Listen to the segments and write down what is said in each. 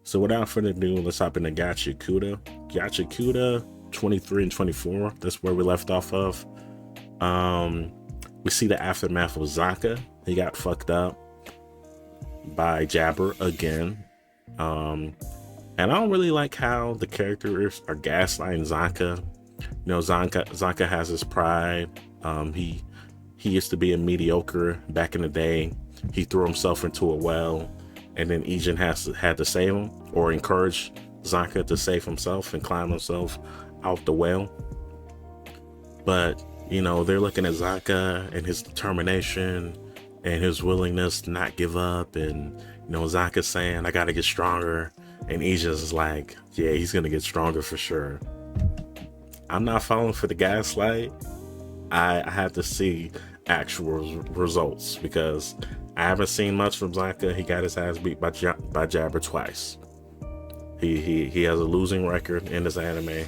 So without further ado, let's hop into Gachiakuta. Gachiakuta 23 and 24. That's where we left off of. We see the aftermath of Zanka. He got fucked up by Jabber again. And I don't really like how the characters are gaslighting Zanka. You know, Zanka has his pride. He used to be a mediocre back in the day. He threw himself into a well, and then Ijin had to save him, or encourage Zanka to save himself and climb himself out the well. But, you know, they're looking at Zanka and his determination and his willingness to not give up. And, you know, Zanka's saying, I gotta get stronger. And Ijin's like, yeah, he's gonna get stronger for sure. I'm not falling for the gaslight. I have to see actual results, because I haven't seen much from Zanka. He got his ass beat by Jabber twice. He has a losing record in this anime,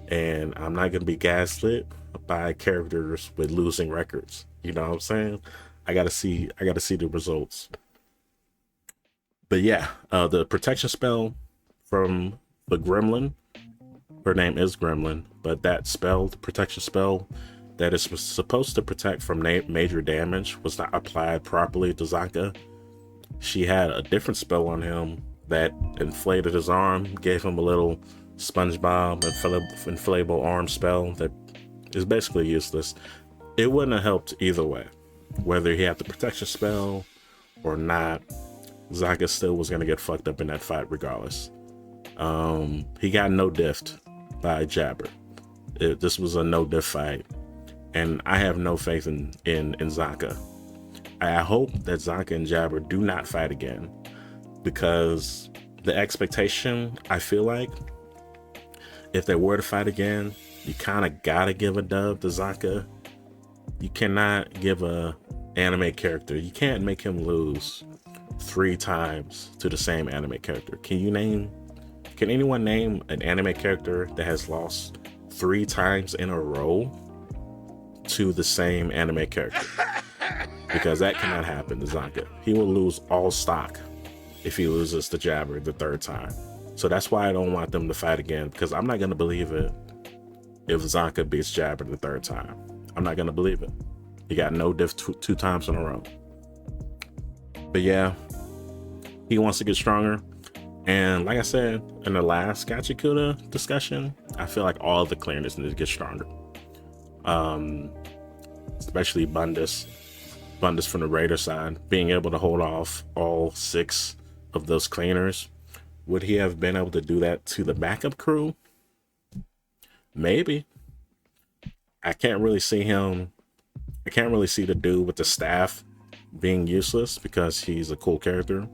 and I'm not gonna be gaslit by characters with losing records. You know what I'm saying? I gotta see the results. But yeah, the protection spell from the Gremlin. Her name is Gremlin, but that spell, the protection spell that is supposed to protect from major damage, was not applied properly to Zanka. She had a different spell on him that inflated his arm, gave him a little SpongeBob inflatable arm spell that is basically useless. It wouldn't have helped either way. Whether he had the protection spell or not, Zanka still was going to get fucked up in that fight regardless. He got no diffed by Jabber. This was a no diff fight, and I have no faith in Zanka. I hope that Zanka and Jabber do not fight again, because the expectation, I feel like, if they were to fight again, you kind of gotta give a dub to Zanka. You cannot give a anime character, you can't make him lose 3 times to the same anime character. Can anyone name an anime character that has lost 3 times in a row to the same anime character? Because that cannot happen to Zanka. He will lose all stock if he loses to Jabber the 3rd time. So that's why I don't want them to fight again, because I'm not going to believe it if Zanka beats Jabber the 3rd time. I'm not going to believe it. He got no diff 2 times in a row. But yeah, he wants to get stronger. And like I said in the last Gachiakuta discussion, I feel like all the cleaners need to get stronger. Especially Bundus from the Raider side, being able to hold off all 6 of those cleaners. Would he have been able to do that to the backup crew? Maybe. I can't really see the dude with the staff being useless, because he's a cool character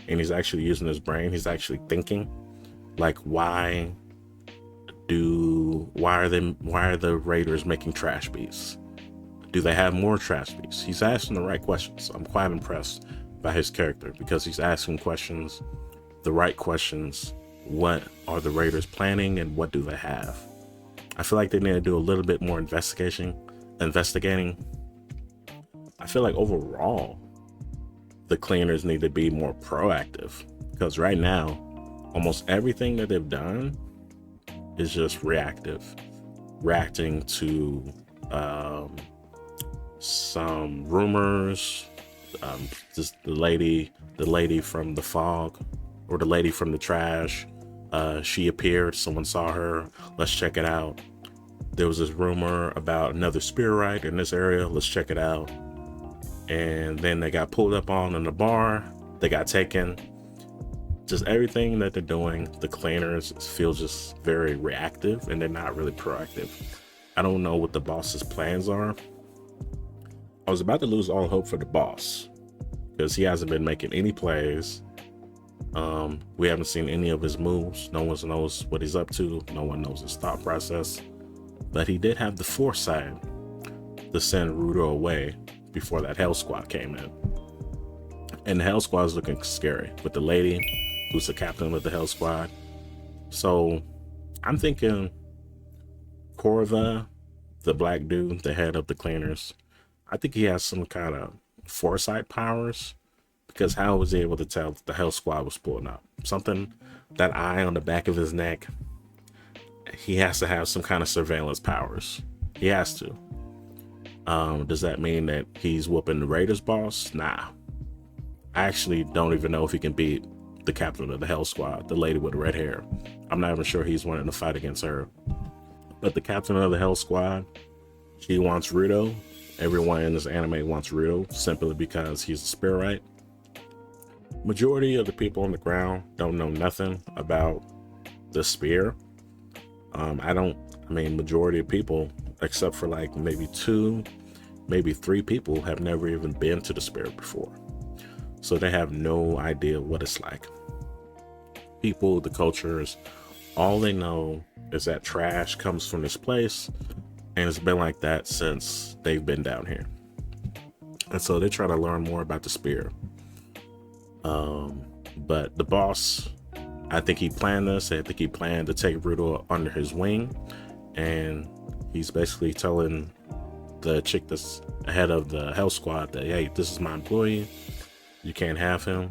and he's actually using his brain. He's actually thinking, like, why are the Raiders making trash beasts? Do they have more trash beasts? He's asking the right questions. I'm quite impressed by his character, because he's asking the right questions. What are the Raiders planning, and what do they have? I feel like they need to do a little bit more investigating. I feel like overall, the cleaners need to be more proactive, because right now, almost everything that they've done is just reacting to some rumors. Just the lady from the fog, or the lady from the trash. She appeared. Someone saw her. Let's check it out. There was this rumor about another Spirite in this area. Let's check it out. And then they got pulled up on in the bar. They got taken. Just everything that they're doing, the cleaners feel just very reactive, and they're not really proactive. I don't know what the boss's plans are. I was about to lose all hope for the boss, because he hasn't been making any plays. We haven't seen any of his moves. No one knows what he's up to. No one knows his thought process. But he did have the foresight to send Rudo away before that Hell Squad came in. And the Hell Squad is looking scary, with the lady who's the captain of the Hell Squad. So I'm thinking Corva, the black dude, the head of the cleaners, I think he has some kind of foresight powers, because how was he able to tell that the Hell Squad was pulling up? Something that eye on the back of his neck, he has to have some kind of surveillance powers. He has to. Does that mean that he's whooping the Raiders boss? Nah. I actually don't even know if he can beat the captain of the Hell Squad, the lady with the red hair. I'm not even sure he's wanting to fight against her. But the captain of the Hell Squad, she wants Rudo. Everyone in this anime wants Rudo simply because he's a Spirit. Majority of the people on the ground don't know nothing about the spear. Majority of people, except for like maybe 2, maybe 3 people, have never even been to the spear before. So they have no idea what it's like. People, the cultures, all they know is that trash comes from this place, and it's been like that since they've been down here. And so they try to learn more about the spear. But the boss, I think he planned this. I think he planned to take Rudo under his wing, and he's basically telling the chick that's ahead of the Hell Squad that, hey, this is my employee. You can't have him.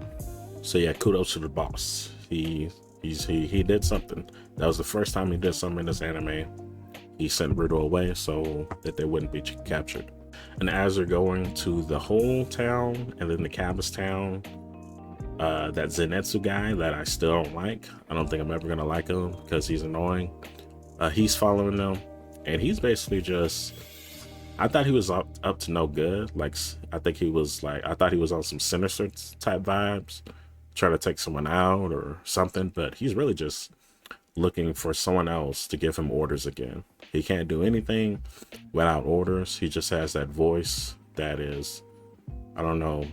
So yeah, kudos to the boss. He did something. That was the first time he did something in this anime. He sent Rudo away so that they wouldn't be captured. And as they're going to the whole town and then the Cabas town, that Zenitsu guy that I still don't like. I don't think I'm ever gonna like him because he's annoying. He's following them, and he's basically just. I thought he was up to no good. Like I thought he was on some Sinister type vibes, trying to take someone out or something. But he's really just looking for someone else to give him orders again. He can't do anything without orders. He just has that voice that is, I don't know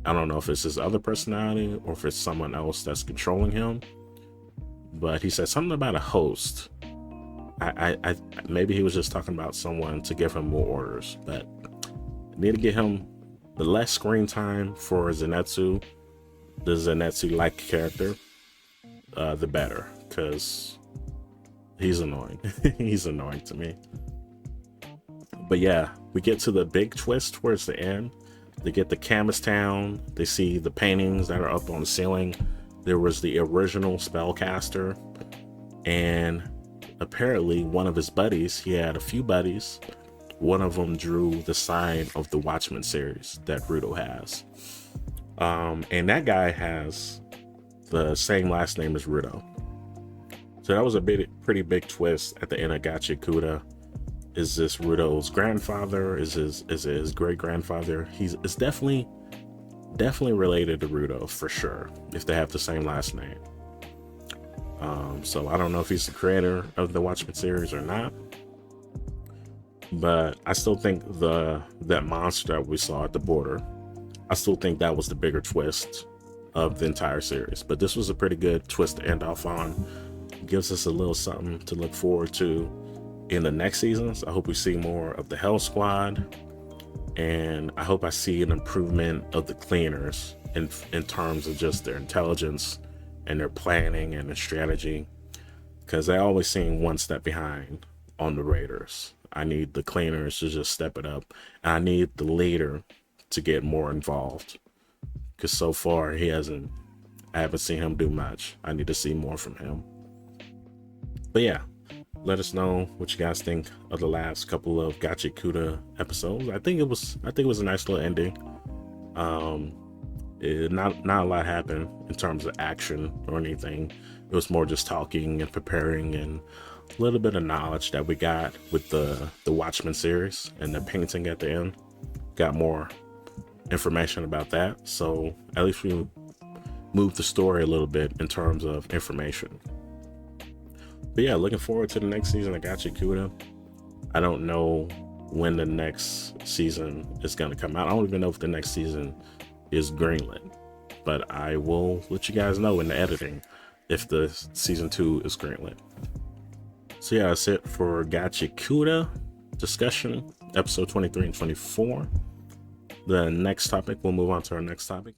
if it's his other personality or if it's someone else that's controlling him. But he said something about a host. I maybe he was just talking about someone to give him more orders, but I need to get him the less screen time for Zenitsu, the Zenitsu-like character, the better, because he's annoying. He's annoying to me. But yeah, we get to the big twist towards the end. They get to Camus Town. They see the paintings that are up on the ceiling. There was the original spellcaster, and apparently one of his buddies, he had a few buddies, one of them drew the sign of the Watchmen series that Rudo has. And that guy has the same last name as Rudo. So that was a pretty big twist at the end of Gachiakuta. Is this Rudo's grandfather? Is it his great grandfather? It's definitely related to Rudo for sure, if they have the same last name. So I don't know if he's the creator of the Watchmen series or not, but I still think that monster that we saw at the border, I still think that was the bigger twist of the entire series. But this was a pretty good twist to end off on. It gives us a little something to look forward to in the next seasons. I hope we see more of the Hell Squad, and I hope I see an improvement of the cleaners in terms of just their intelligence and their planning and their strategy, because they always seem one step behind on the Raiders. I need the cleaners to just step it up, and I need the leader to get more involved, because so far I haven't seen him do much. I need to see more from him. But yeah, let us know what you guys think of the last couple of Gachiakuta episodes. I think it was a nice little ending. Not a lot happened in terms of action or anything. It was more just talking and preparing and a little bit of knowledge that we got with the Watchmen series and the painting at the end. Got more information about that, so at least we moved the story a little bit in terms of information. But yeah, looking forward to the next season of Gachiakuta. I don't know when the next season is going to come out. I don't even know if the next season is greenlit, but I will let you guys know in the editing if the season 2 is greenlit. So yeah, that's it for Gachiakuta discussion, episode 23 and 24. The next topic, we'll move on to our next topic.